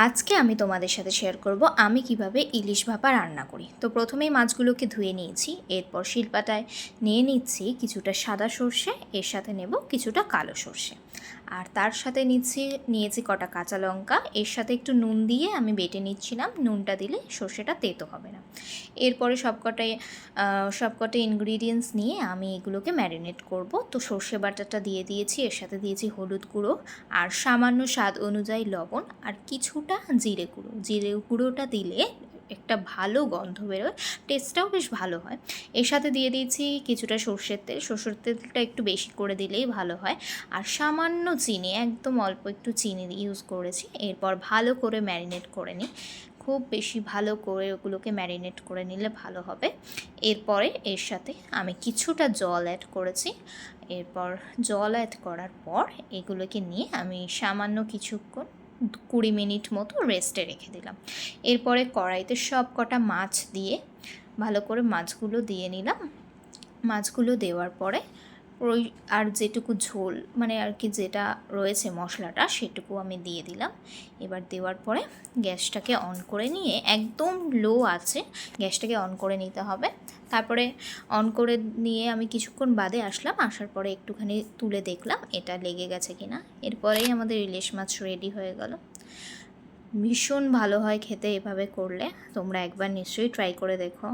আজকে আমি তোমাদের সাথে শেয়ার করব আমি কিভাবে ইলিশ ভাপা রান্না করি। তো প্রথমেই মাছগুলোকে ধুয়ে নিয়েছি, এরপর শিলপাটায় নিয়ে নিচ্ছি কিছুটা সাদা সর্ষে, এর সাথে নেব কিছুটা কালো সর্ষে, আর তার সাথে নিয়েছি কটা কাঁচা লঙ্কা, এর সাথে একটু নুন দিয়ে আমি বেটে নিচ্ছিলাম। নুনটা দিলে সর্ষেটা তেতো হবে না। এরপরে সবকটা ইনগ্রিডিয়েন্টস নিয়ে আমি এগুলোকে ম্যারিনেট করব। তো সর্ষে বাটাটা দিয়ে দিয়েছি, এর সাথে দিয়েছি হলুদ গুঁড়ো আর সামান্য স্বাদ অনুযায়ী লবণ আর কিছুটা জিরে গুঁড়োটা দিলে একটা ভালো গন্ধ বেরোয়, টেস্টটাও বেশ ভালো হয়। এর সাথে দিয়ে দিয়েছি কিছুটা সর্ষের তেলটা একটু বেশি করে দিলেই ভালো হয়, আর সামান্য চিনি, একদম অল্প একটু চিনি ইউজ করেছি। এরপর ভালো করে ম্যারিনেট করে নিই, খুব বেশি ভালো করে ওগুলোকে ম্যারিনেট করে নিলে ভালো হবে। এরপরে এর সাথে আমি কিছুটা জল অ্যাড করেছি। এরপর জল অ্যাড করার পর এগুলোকে নিয়ে আমি সামান্য কিছুক্ষণ 20 মিনিট মতো রেস্টে রেখে দিলাম। এরপরে কড়াইতে সব কটা মাছ দিয়ে ভালো করে মাছগুলো দিয়ে নিলাম। মাছগুলো দেওয়ার পরে ওই আর যেটুকু ঝোল মানে আর কি যেটা রয়েছে মশলাটা সেটুকু আমি দিয়ে দিলাম। এবার দেওয়ার পরে গ্যাসটাকে অন করে নিয়ে, একদম লো আছে গ্যাসটাকে অন করে নিতে হবে। তারপরে অন করে নিয়ে আমি কিছুক্ষণ বাদে আসার পরে একটুখানি তুলে দেখলাম এটা লেগে গেছে কিনা। এরপরেই আমাদের ইলিশ মাছ রেডি হয়ে গেল। ভীষণ ভালো হয় খেতে এভাবে করলে, তোমরা একবার নিশ্চয়ই ট্রাই করে দেখো।